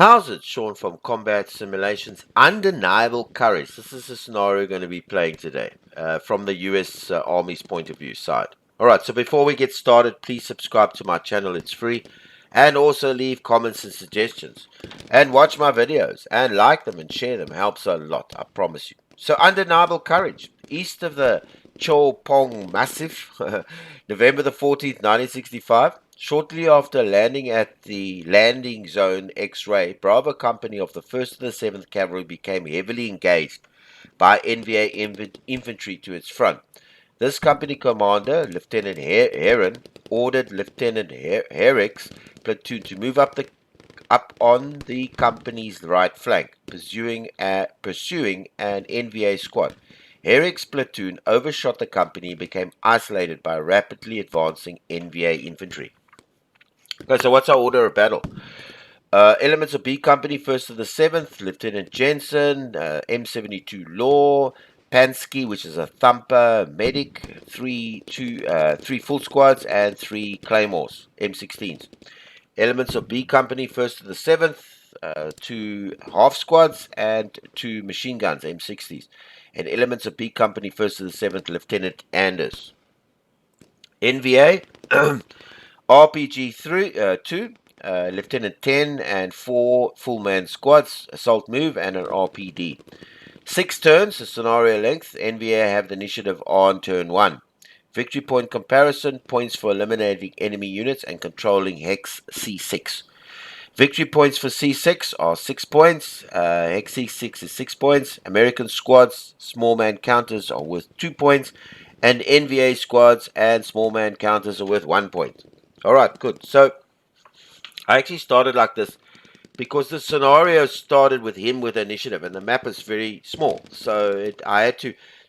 How's it, Sean from Combat Simulations? Undeniable courage. This is the scenario we're going to be playing today from the US Army's point of view side. Alright, so before we get started, please subscribe to my channel, it's free. And also leave comments and suggestions. And watch my videos and like them and share them. Helps a lot, I promise you. So, undeniable courage. East of the Cho Pong Massif, November the 14th, 1965. Shortly after landing at the landing zone X-ray, Bravo Company of the 1st and the 7th Cavalry became heavily engaged by NVA infantry to its front. This company commander, Lieutenant Heron, ordered Lieutenant Herrick's platoon to move up on the company's right flank, pursuing an NVA squad. Herrick's platoon overshot the company and became isolated by rapidly advancing NVA infantry. Okay, so what's our order of battle? Elements of B Company, 1st to the 7th, Lieutenant Jensen, M72 Law, Pansky, which is a thumper, medic, three full squads, and 3 claymores, M16s. Elements of B Company, 1st to the 7th, 2 half squads, and 2 machine guns, M60s. And elements of B Company, 1st to the 7th, Lieutenant Anders. NVA, RPG 2, Lieutenant 10 and 4 full-man squads, assault move, and an RPD. 6 turns, the scenario length. NVA have the initiative on turn 1. Victory point comparison, points for eliminating enemy units and controlling Hex C6. Victory points for C6 are 6 points. Hex C6 is 6 points. American squads, small man counters are worth 2 points. And NVA squads and small man counters are worth 1 point. Alright, good. So, I actually started like this because the scenario started with him with initiative and the map is very small. So,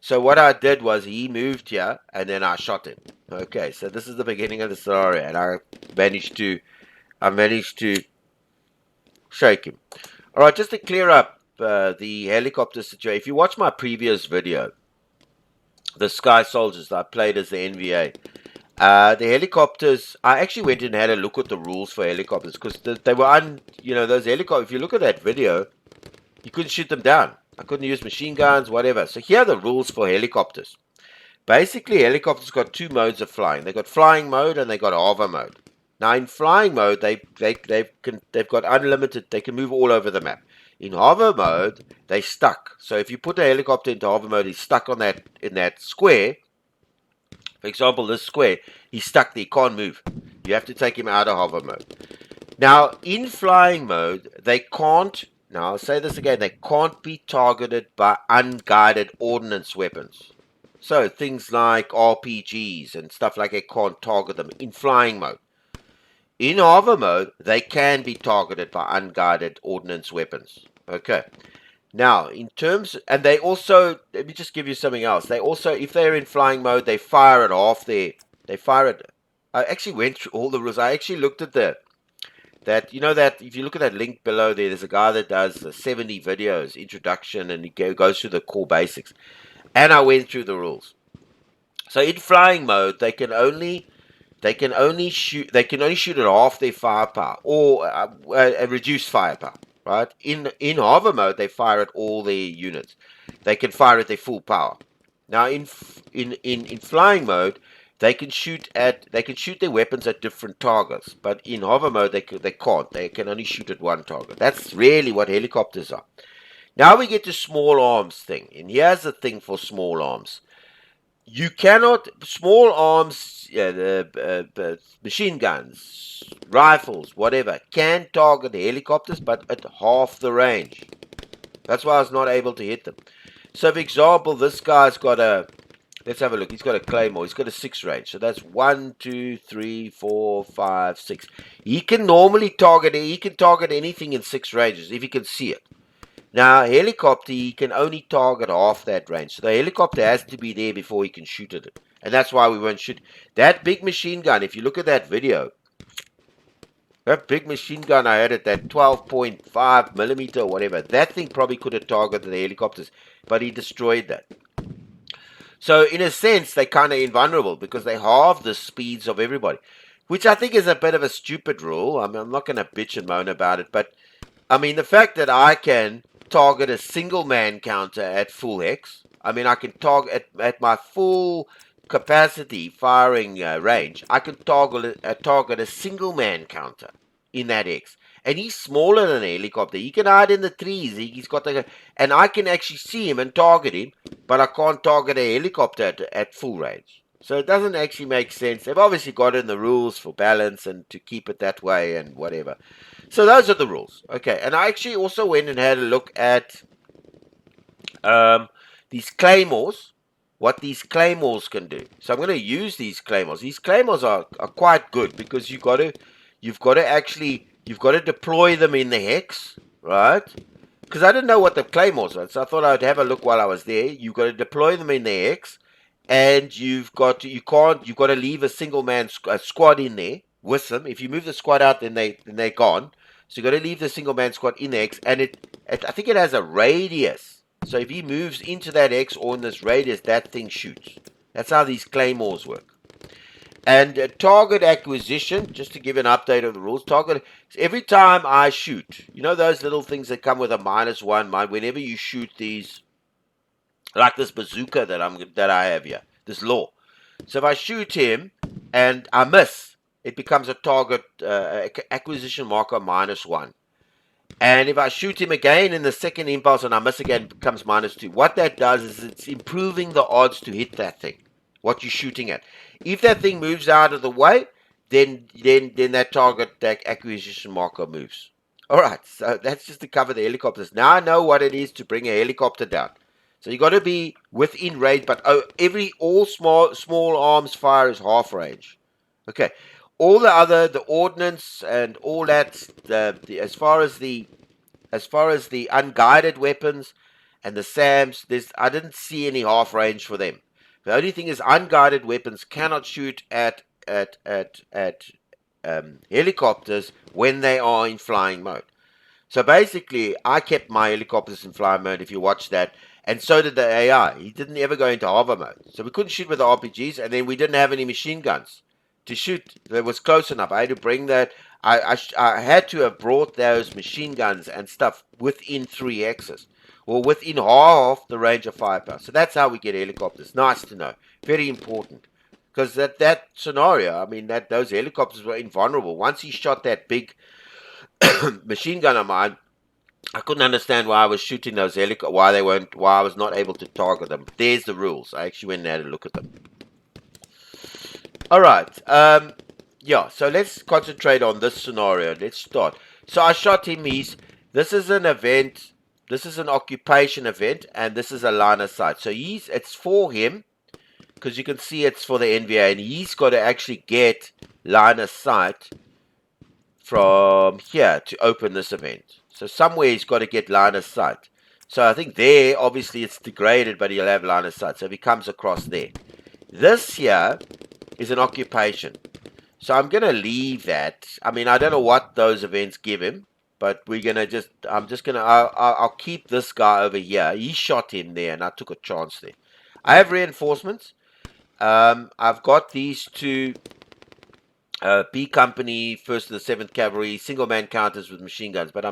so what I did was he moved here and then I shot him. Okay, so this is the beginning of the scenario and I managed to shake him. Alright, just to clear up the helicopter situation. If you watch my previous video, the Sky Soldiers that I played as the NVA, the helicopters, I actually went and had a look at the rules for helicopters because they were those helicopters, if you look at that video, you couldn't shoot them down. I couldn't use machine guns, whatever. So here are the rules for helicopters. Basically, helicopters got 2 modes of flying. They got flying mode and they got hover mode. Now in flying mode, they've got unlimited, they can move all over the map. In hover mode, they stuck. So if you put a helicopter into hover mode, he's stuck on in that square. For example, this square, he's stuck there, he can't move. You have to take him out of hover mode. Now, in flying mode, they can't, now I'll say this again, they can't be targeted by unguided ordnance weapons. So, things like RPGs and stuff like that can't target them in flying mode. In hover mode, they can be targeted by unguided ordnance weapons. Okay. Now, in terms, and they also, let me just give you something else. They also, if they're in flying mode, they fire it off there. They fire it. I actually went through all the rules. I actually looked at that if you look at that link below there's a guy that does 70 videos, introduction, and he goes through the core basics. And I went through the rules. So in flying mode, they can only shoot at half their firepower or a reduced firepower. Right? In hover mode, they fire at all their units. They can fire at their full power. Now in flying mode, they can shoot their weapons at different targets. But in hover mode, they can't. They can only shoot at one target. That's really what helicopters are. Now we get to small arms thing. And here's the thing for small arms. You cannot, small arms, machine guns, rifles, whatever, can target the helicopters, but at half the range. That's why I was not able to hit them. So, for example, this guy's got let's have a look. He's got a claymore. He's got a 6 range. So that's 1, 2, 3, 4, 5, 6. He can target anything in 6 ranges if he can see it. Now, helicopter, he can only target half that range. So the helicopter has to be there before he can shoot at it. And that's why we won't shoot. That big machine gun, if you look at that video, that big machine gun I had at that 12.5 millimeter or whatever, that thing probably could have targeted the helicopters. But he destroyed that. So, in a sense, they're kind of invulnerable because they halve the speeds of everybody. Which I think is a bit of a stupid rule. I mean, I'm not going to bitch and moan about it, but I mean, the fact that I can target a single man counter at full X, I mean, I can target at my full capacity firing range, I can target a single man counter in that X. And he's smaller than a helicopter. He can hide in the trees. He's got and I can actually see him and target him, but I can't target a helicopter at full range. So it doesn't actually make sense. They've obviously got in the rules for balance and to keep it that way and whatever. So those are the rules. Okay, and I actually also went and had a look at these claymores, what these claymores can do. So I'm going to use these claymores. These claymores are quite good because you've got to deploy them in the hex, right? Because I didn't know what the claymores were, so I thought I'd have a look while I was there. You've got to deploy them in the hex, and you've got to leave a single man squad in there with them. If you move the squad out, then they're gone. So you've got to leave the single man squad in the X, and I think it has a radius. So if he moves into that X or in this radius, that thing shoots. That's how these claymores work. And target acquisition, just to give an update of the rules, every time I shoot, you know those little things that come with a -1, whenever you shoot these, like this bazooka that I have here, this law. So if I shoot him and I miss, it becomes a target acquisition marker -1. And if I shoot him again in the second impulse and I miss again, it becomes -2. What that does is it's improving the odds to hit that thing, what you're shooting at. If that thing moves out of the way, then that target, that acquisition marker moves. All right, so that's just to cover the helicopters. Now I know what it is to bring a helicopter down. So you got to be within range, but all small arms fire is half range. Okay, all the ordnance and all that, as far as the unguided weapons and the SAMs, I didn't see any half range for them. The only thing is unguided weapons cannot shoot at helicopters when they are in flying mode. So basically, I kept my helicopters in flying mode, if you watch that, and so did the AI. He didn't ever go into hover mode. So we couldn't shoot with the RPGs, and then we didn't have any machine guns to shoot. That was close enough. I had to bring that. I had to have brought those machine guns and stuff within 3Xs, or within half the range of firepower. So that's how we get helicopters. Nice to know. Very important. Because that scenario, I mean, those helicopters were invulnerable. Once he shot that big machine gun of mine, I couldn't understand why I was shooting those helicopters, why I was not able to target them. There's the rules. I actually went and had a look at them. All right. Yeah, so let's concentrate on this scenario. Let's start. So I shot him. This is an event. This is an occupation event, and this is a line of sight. So it's for him, because you can see it's for the NVA, and he's got to actually get line of sight from here to open this event. So somewhere he's got to get line of sight. So I think there, obviously it's degraded, but he'll have line of sight. So if he comes across there. This here is an occupation. So I'm going to leave that. I mean, I don't know what those events give him, but I'll keep this guy over here. He shot him there, and I took a chance there. I have reinforcements. I've got these two B Company, 1st and the 7th Cavalry, single man counters with machine guns, but I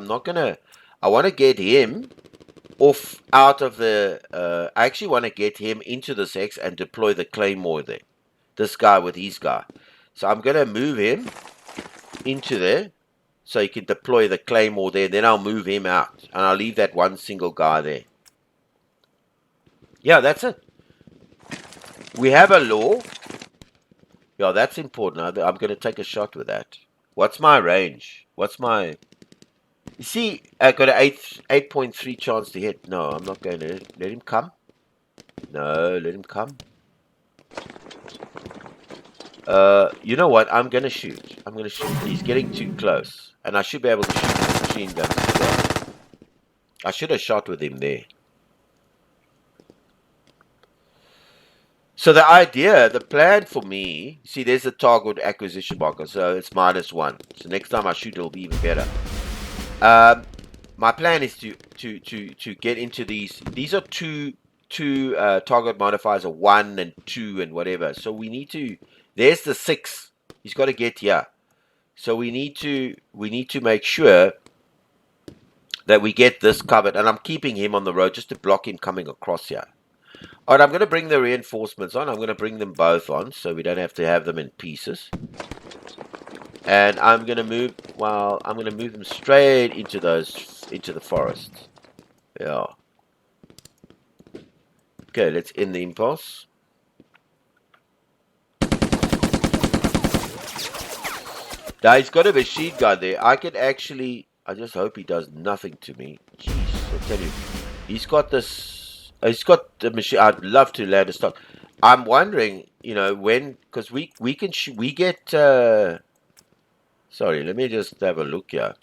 want to get him out of the, I actually want to get him into this X and deploy the Claymore there. This guy with his guy. So I'm going to move him into there so he can deploy the Claymore there. Then I'll move him out, and I'll leave that one single guy there. Yeah, that's it. We have a law. Yeah, that's important. I'm going to take a shot with that. What's my range? You see, I got an 8.3 chance to hit. No, I'm not going to let him come. No, let him come. You know what? I'm going to shoot. He's getting too close. And I should be able to shoot with machine guns as well. I should have shot with him there. So the plan for me, see, there's a target acquisition marker, so it's -1. So next time I shoot, it'll be even better. My plan is to get into these. These are two target modifiers of 1 and 2 and whatever. So we need to. There's the 6. He's got to get here. So we need to make sure that we get this covered, and I'm keeping him on the road just to block him coming across here. All right, I'm going to bring the reinforcements on. I'm going to bring them both on so we don't have to have them in pieces. And I'm going to move, well, I'm going to move them straight into the forest. Yeah. Okay, let's end the impulse. Now, he's got a machine gun there. I just hope he does nothing to me. Jeez, I tell you. He's got the machine. I'd love to land a stock. I'm wondering, when, because we get, sorry, let me just have a look here.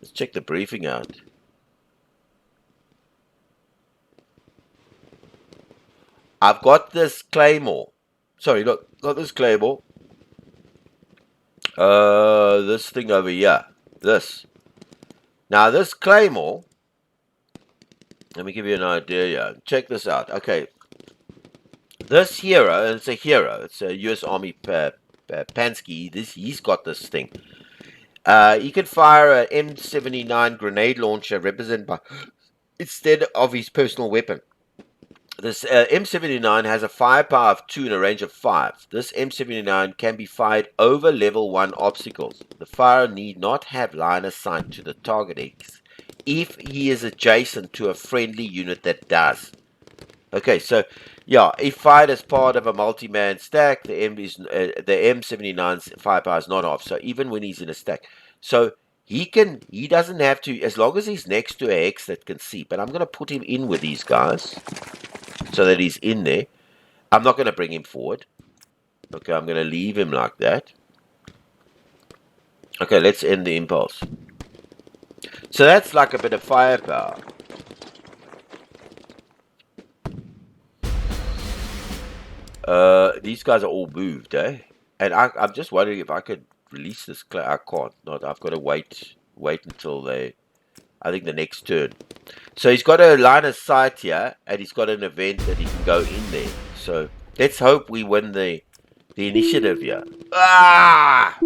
Let's check the briefing out. I've got this Claymore. Sorry, not this Claymore. This thing over here. This. Now, this Claymore, let me give you an idea here. Check this out. Okay. This hero, and it's a hero. It's a U.S. Army Pansky. He's got this thing. He can fire an M79 grenade launcher instead of his personal weapon. This M79 has a firepower of 2 and a range of 5. This M79 can be fired over level 1 obstacles. The firer need not have line of sight to the target X if he is adjacent to a friendly unit that does. Okay, so yeah, if fired as part of a multi-man stack, the M79's firepower is not off. So even when he's in a stack, so he doesn't have to, as long as he's next to a X that can see. But I'm going to put him in with these guys so that he's in there. I'm not going to bring him forward. Okay, I'm going to leave him like that. Okay, let's end the impulse. So that's like a bit of firepower. These guys are all moved, eh? And I'm just wondering if I could release this. I can't. Not. I've got to wait until I think the next turn. So he's got a line of sight here, and he's got an event that he can go in there. So let's hope we win the initiative here. Ah!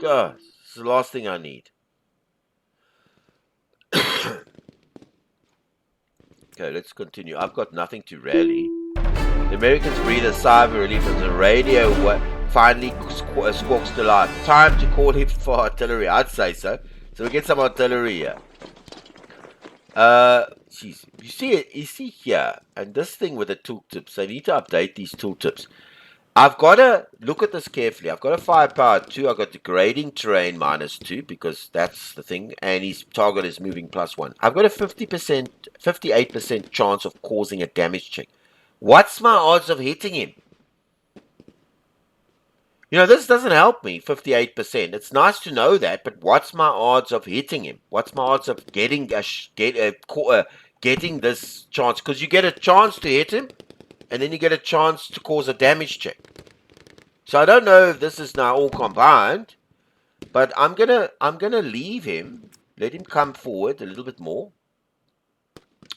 God, this is the last thing I need. Okay, let's continue. I've got nothing to rally. The Americans breathe a sigh of relief as the radio finally squawks to life. Time to call him for artillery. I'd say so. So we get some artillery here. Jeez. You see here, and this thing with the tooltips, I need to update these tooltips. I've got to look at this carefully. I've got a firepower 2. I've got degrading terrain -2 because that's the thing, and his target is moving +1. I've got a 58% chance of causing a damage check. What's my odds of hitting him? This doesn't help me, 58%. It's nice to know that, but what's my odds of hitting him? What's my odds of getting this chance? Because you get a chance to hit him, and then you get a chance to cause a damage check. So I don't know if this is now all combined, but I'm gonna leave him, let him come forward a little bit more.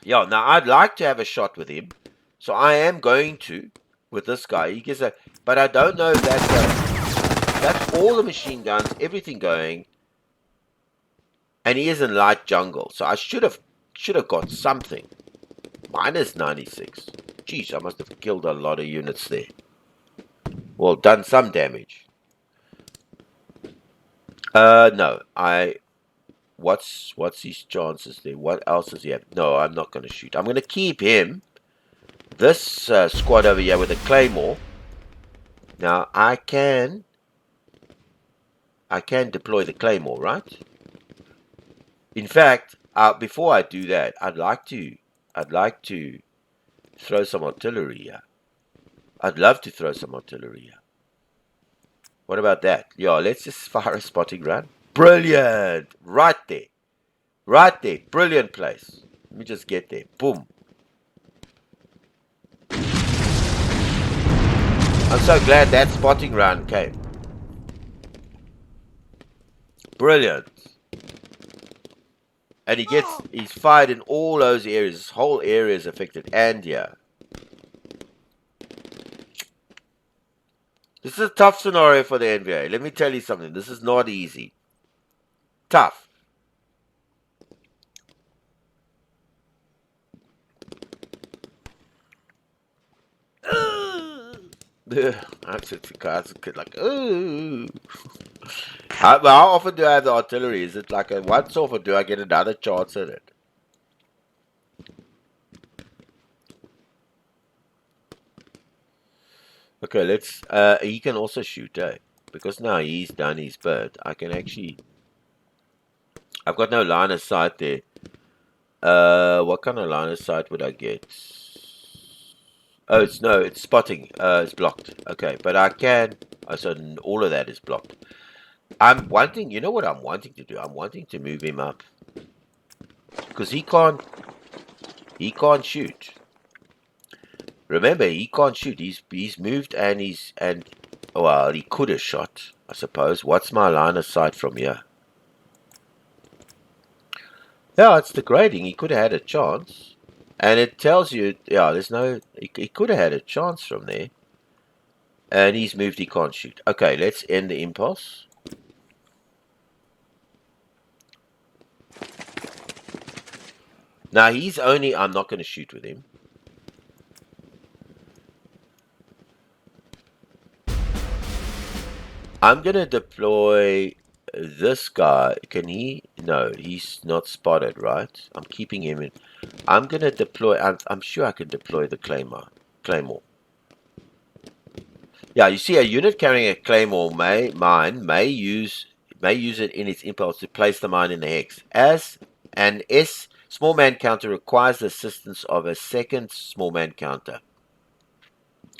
Yeah, now I'd like to have a shot with him. So I am going to, with this guy. He gets but I don't know if that's all the machine guns, everything going. And he is in light jungle. So I should have got something. -96. Jeez, I must have killed a lot of units there. Well, done some damage. No. What's his chances there? What else does he have? No, I'm not going to shoot. I'm going to keep him. This squad over here with a claymore. Now I can deploy the claymore, right? In fact, before I do that, I'd like to throw some artillery here. I'd love to throw some artillery here. What about that? Yeah, let's just fire a spotting run. Brilliant! Right there. Right there. Brilliant place. Let me just get there. Boom. I'm so glad that spotting round came. Brilliant. And he's fired in all those areas. This whole area is affected. And yeah. This is a tough scenario for the NVA. Let me tell you something. This is not easy. Tough. I'm like, ooh. How often do I have the artillery? Is it like a once off, or do I get another chance at it? Okay, let's. He can also shoot, eh? Because now he's done his bit. I can actually. I've got no line of sight there. What kind of line of sight would I get? Oh, it's spotting. It's blocked. Okay, but I can. Oh, so all of that is blocked. I'm wanting. You know what I'm wanting to do? I'm wanting to move him up because he can't. He can't shoot. Remember, he can't shoot. He's moved and well, he could have shot. I suppose. What's my line of sight from here? Yeah, it's degrading. He could have had a chance. And it tells you, yeah, there's no, he could have had a chance from there. And he's moved, he can't shoot. Okay, let's end the impulse. Now, he's only, I'm not going to shoot with him. I'm going to deploy this guy. Can he? No, he's not spotted, right? I'm keeping him in. I'm going to deploy, I'm sure I can deploy the Claymore. Yeah, you see, a unit carrying a Claymore mine may use it in its impulse to place the mine in the hex. As an S small man counter requires the assistance of a second small man counter.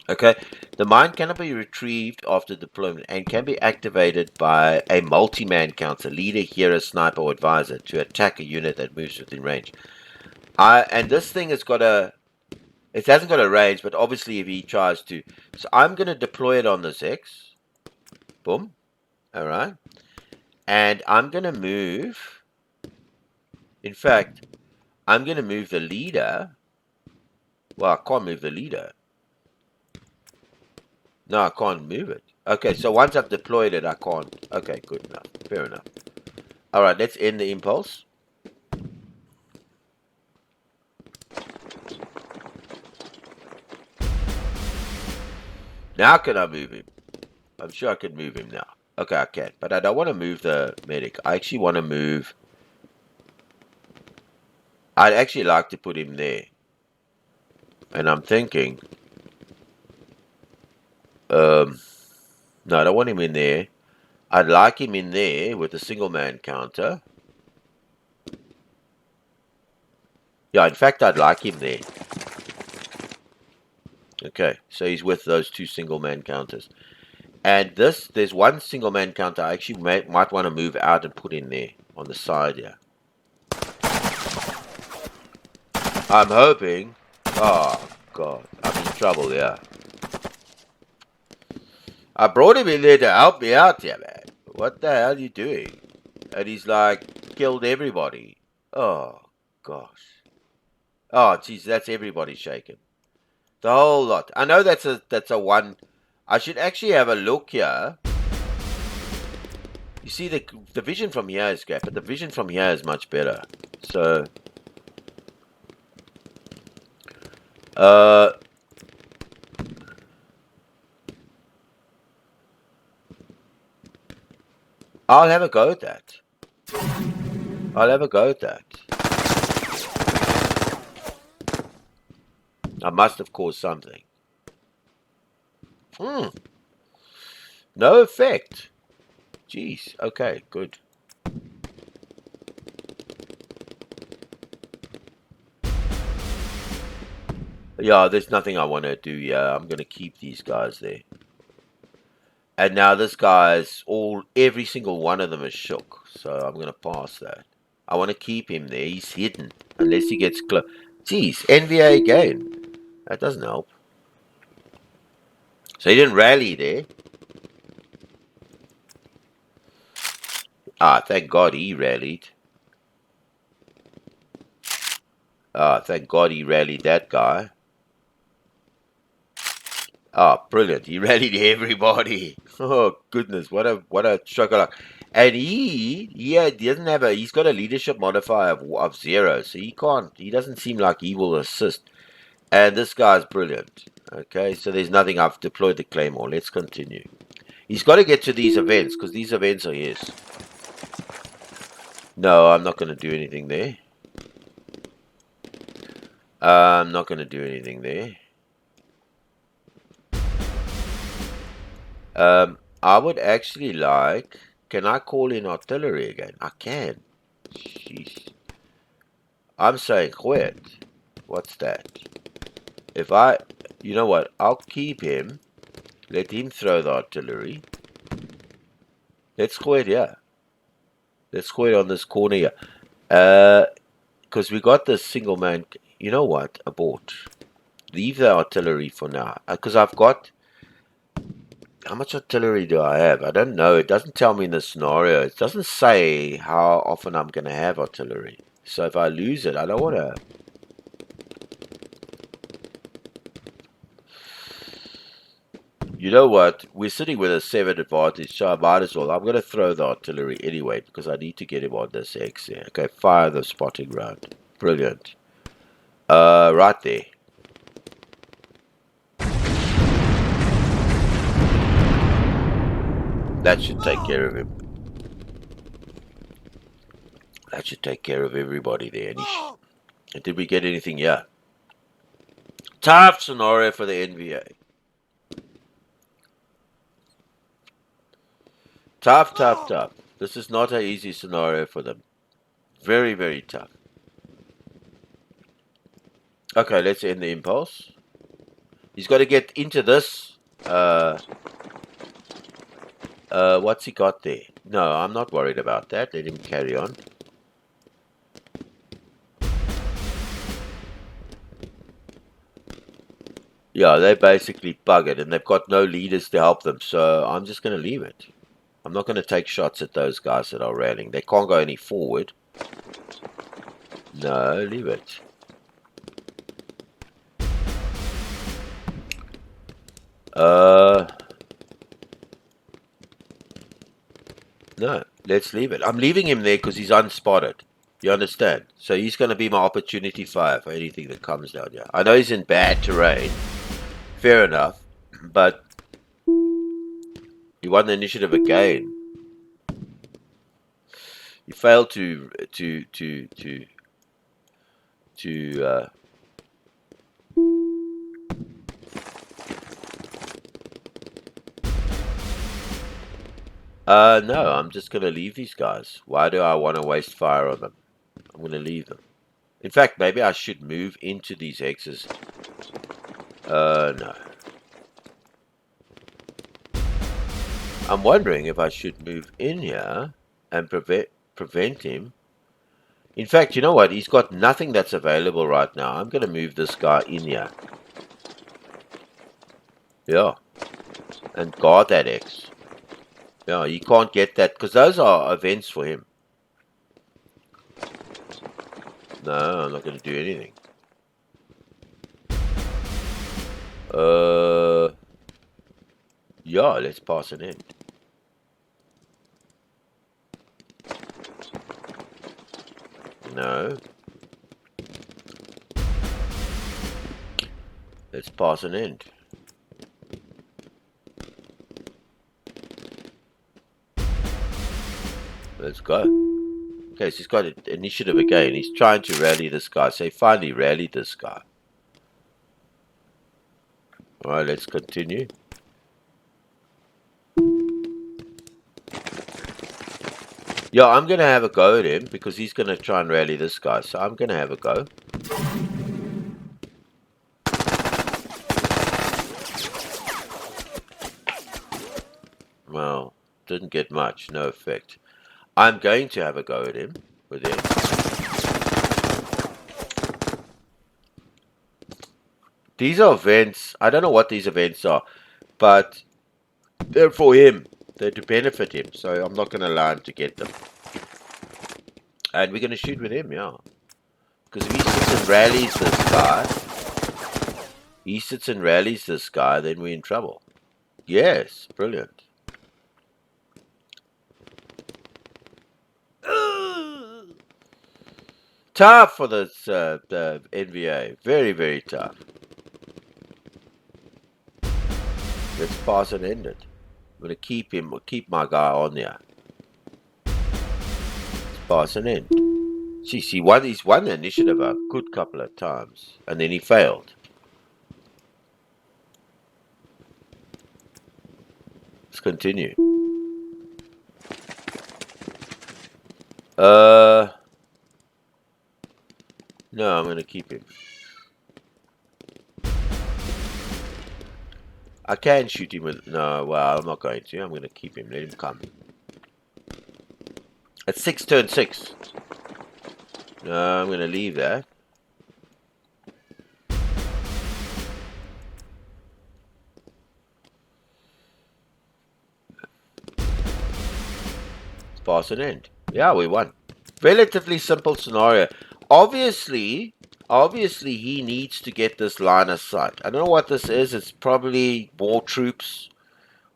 Okay, the mine cannot be retrieved after deployment and can be activated by a multi-man counter, leader, hero, sniper, or advisor to attack a unit that moves within range. And this thing has got a, it hasn't got a range, but obviously if he tries to, so I'm going to deploy it on this X. Boom. All right. And I'm going to move, in fact, I'm going to move the leader. Well, I can't move the leader. No, I can't move it. Okay, so once I've deployed it, I can't. Okay, good enough. Fair enough. All right, let's end the impulse. Now can I move him? I'm sure I can move him now. Okay, I can. But I don't want to move the medic. I actually want to move... I'd actually like to put him there. And I'm thinking... no, I don't want him in there. I'd like him in there with a single man counter. Yeah, in fact, I'd like him there. Okay, so he's with those two single man counters. And this, there's one single man counter I actually might want to move out and put in there on the side here. I'm hoping... Oh, God. I'm in trouble, yeah. I brought him in there to help me out here, man. What the hell are you doing? And he's like, killed everybody. Oh, gosh. Oh, jeez, that's everybody shaking. The whole lot. I know that's a one... I should actually have a look here. You see, the vision from here is great, but the vision from here is much better. So... I'll have a go at that. I'll have a go at that. I must have caused something. No effect. Jeez. Okay, good. Yeah, there's nothing I want to do. Yeah, I'm going to keep these guys there. And now this guy's every single one of them is shook. So I'm going to pass that. I want to keep him there. He's hidden. Unless he gets close. Jeez, NVA again. That doesn't help. So he didn't rally there. Ah, thank God he rallied. Ah, thank God he rallied that guy. Ah, brilliant. He rallied everybody. Oh, goodness. What a stroke of luck. And he doesn't have he's got a leadership modifier of 0. So he doesn't seem like he will assist. And this guy's brilliant. Okay, so there's nothing. I've deployed the claymore. Let's continue. He's got to get to these events because these events are his. No, I'm not going to do anything there. I'm not going to do anything there. I would actually like... Can I call in artillery again? I can. Jeez. I'm saying quit. What's that? If I... You know what? I'll keep him. Let him throw the artillery. Let's quit here. Let's quit on this corner here. Because we got this single man... You know what? Abort. Leave the artillery for now. Because I've got... How much artillery do I have? I don't know. It doesn't tell me in the scenario. It doesn't say how often I'm going to have artillery. So if I lose it, I don't want to... You know what? We're sitting with a 7 advantage, so I might as well. I'm going to throw the artillery anyway, because I need to get him on this X here. Okay, fire the spotting round. Brilliant. Right there. That should take care of him. That should take care of everybody there. And did we get anything? Yeah. Tough scenario for the NVA. Tough, tough, tough. This is not an easy scenario for them. Very, very tough. Okay, let's end the impulse. He's got to get into this. What's he got there? No, I'm not worried about that. Let him carry on. Yeah, they basically buggered, and they've got no leaders to help them, so I'm just going to leave it. I'm not going to take shots at those guys that are rallying. They can't go any forward. No, leave it. No, let's leave it. I'm leaving him there because he's unspotted. You understand? So he's going to be my opportunity fire for anything that comes down here. I know he's in bad terrain. Fair enough. But he won the initiative again. He failed to no, I'm just going to leave these guys. Why do I want to waste fire on them? I'm going to leave them. In fact, maybe I should move into these X's. No. I'm wondering if I should move in here and prevent him. In fact, you know what? He's got nothing that's available right now. I'm going to move this guy in here. Yeah. And guard that X. Yeah, you can't get that because those are events for him. No, I'm not going to do anything. Yeah, let's pass it in. No. Let's pass an end. Let's go. Okay, so he's got initiative again. He's trying to rally this guy. So he finally rallied this guy. Alright, let's continue. Yeah, I'm going to have a go at him because he's going to try and rally this guy. So I'm going to have a go. Well, didn't get much. No effect. I'm going to have a go at him with him. These are events. I don't know what these events are, but they're for him. They're to benefit him. So I'm not going to allow him to get them. And we're going to shoot with him, yeah. Because if he sits and rallies this guy, then we're in trouble. Yes, brilliant. Tough for this the NVA. Very, very tough. Let's pass and end it. I'm going to keep my guy on there. Let's pass and end. See, he's won the initiative a good couple of times, and then he failed. Let's continue. No, I'm going to keep him. I can shoot him with... No, well, I'm not going to. I'm going to keep him. Let him come. At 6, turn 6. No, I'm going to leave that. Let's pass and end. Yeah, we won. Relatively simple scenario. Obviously, he needs to get this line of sight. I don't know what this is. It's probably more troops,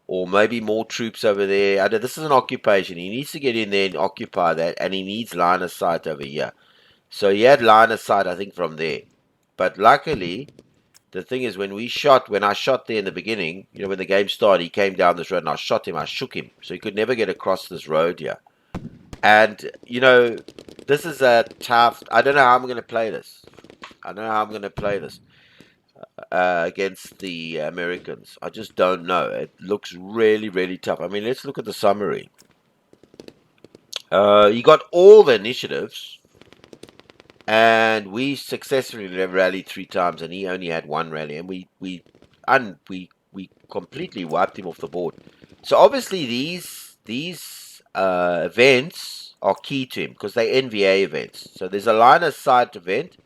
or maybe more troops over there. This is an occupation. He needs to get in there and occupy that, and he needs line of sight over here. So he had line of sight, I think, from there. But luckily, the thing is, when I shot there in the beginning, when the game started, he came down this road, and I shot him. I shook him, so he could never get across this road here. And, this is a tough... I don't know how I'm going to play this. Against the Americans. I just don't know. It looks really, really tough. I mean, let's look at the summary. You got all the initiatives, and we successfully rallied 3 times, and he only had 1 rally, and we completely wiped him off the board. So obviously these events are key to him because they're NVA events. So there's a line of sight event,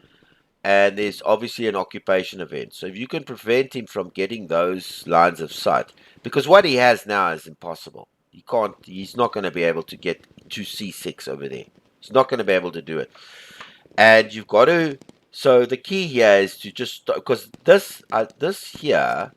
and there's obviously an occupation event. So if you can prevent him from getting those lines of sight, because what he has now is impossible. He's not going to be able to get to C6 over there. He's not going to be able to do it. And you've got to... So the key here is to just... Because this here,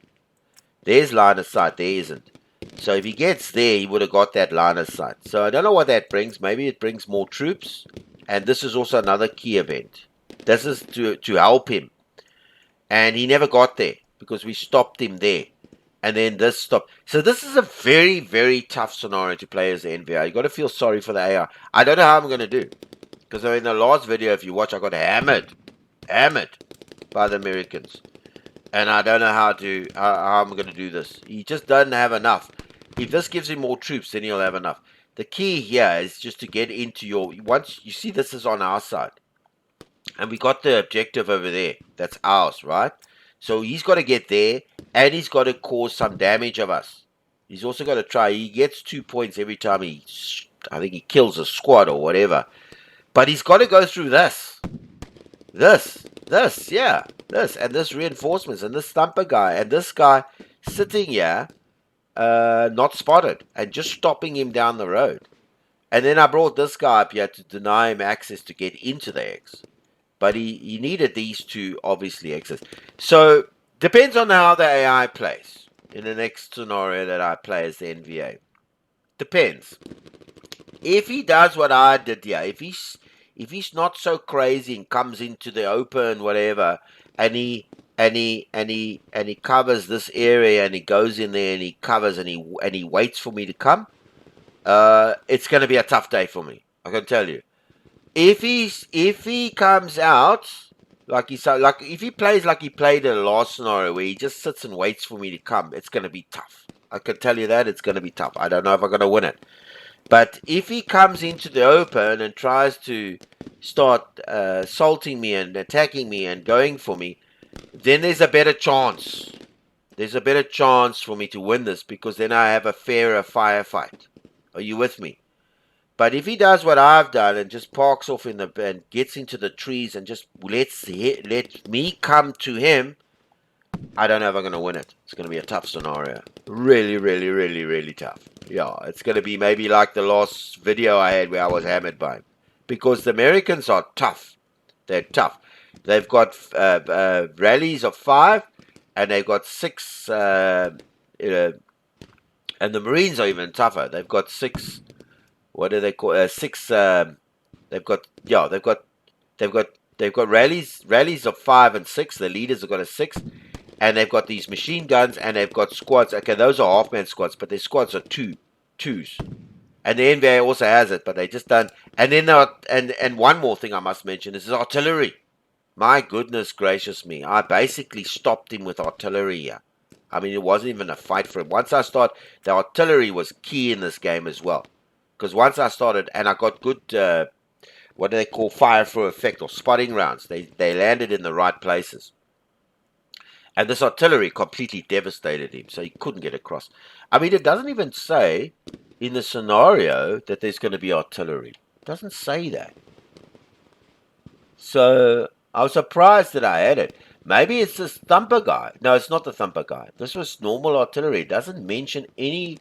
there's line of sight. There isn't. So if he gets there, he would have got that line of sight. So I don't know what that brings. Maybe it brings more troops. And this is also another key event. This is to help him. And he never got there because we stopped him there. And then this stopped. So this is a very, very tough scenario to play as the NVR. You got to feel sorry for the AR. I don't know how I'm going to do. Because in the last video, if you watch, I got hammered by the Americans. And I don't know how I'm going to do this. He just doesn't have enough. If this gives him more troops, then he'll have enough. The key here is just to get into your... Once you see this is on our side. And we got the objective over there. That's ours, right? So he's got to get there. And he's got to cause some damage of us. He's also got to try. He gets 2 points every time I think he kills a squad or whatever. But he's got to go through this. This, and this reinforcements, and this thumper guy, and this guy sitting here, not spotted, and just stopping him down the road. And then I brought this guy up here to deny him access to get into the X. But he needed these two, obviously, access. So, depends on how the AI plays in the next scenario that I play as the NVA. Depends. If he does what I did here, if he's not so crazy and comes into the open, whatever, and he covers this area and he goes in there and he covers and he waits for me to come, it's going to be a tough day for me. I can tell you. If he comes out if he plays like he played in the last scenario where he just sits and waits for me to come, it's going to be tough. I can tell you that it's going to be tough. I don't know if I'm going to win it. But if he comes into the open and tries to start assaulting me and attacking me and going for me, then there's a better chance. There's a better chance for me to win this because then I have a fairer firefight. Are you with me? But if he does what I've done and just parks off and gets into the trees and just let me come to him, I don't know if I'm going to win it. It's going to be a tough scenario. Really, really, really, really tough. Yeah, it's going to be maybe like the last video I had where I was hammered by him. Because the Americans are tough. They're tough. They've got rallies of 5 and they've got 6. And the Marines are even tougher. They've got 6. What do they call 6? They've got rallies of 5 and 6. The leaders have got a 6, and they've got these machine guns, and they've got squads. Okay, those are half-man squads, but their squads are twos. And the NVA also has it, but they just don't. And then and one more thing I must mention is artillery. My goodness gracious me! I basically stopped him with artillery here. I mean, it wasn't even a fight for him. Once I start, the artillery was key in this game as well. Because once I started, and I got good, what do they call fire through effect or spotting rounds. They landed in the right places. And this artillery completely devastated him, so he couldn't get across. I mean, it doesn't even say in the scenario that there's going to be artillery. It doesn't say that. So I was surprised that I had it. Maybe it's this thumper guy. No, it's not the thumper guy. This was normal artillery. It doesn't mention any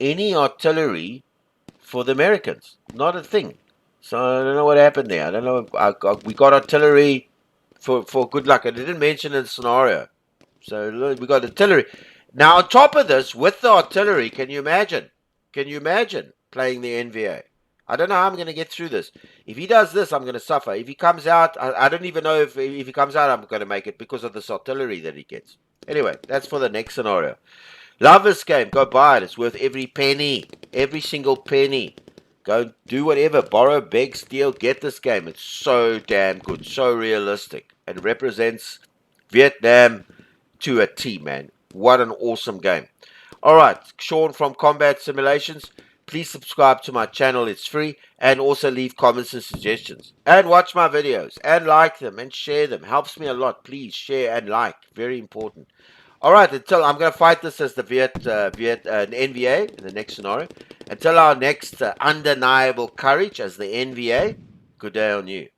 artillery for the Americans. Not a thing. So I don't know what happened there. I don't know. We got artillery for good luck. And it didn't mention in the scenario. So we got artillery. Now on top of this, with the artillery, can you imagine? Can you imagine playing the NVA? I don't know how I'm going to get through this. If he does this, I'm going to suffer. If he comes out, I don't even know if he comes out, I'm going to make it because of this artillery that he gets. Anyway, that's for the next scenario. Love this game. Go buy it. It's worth every penny. Every single penny. Go do whatever. Borrow, beg, steal. Get this game. It's so damn good. So realistic. And represents Vietnam to a T, man. What an awesome game. Alright, Sean from Combat Simulations. Please subscribe to my channel, it's free, and also leave comments and suggestions. And watch my videos, and like them, and share them. Helps me a lot. Please share and like. Very important. Alright, until I'm going to fight this as the NVA in the next scenario. Until our next undeniable courage as the NVA, good day on you.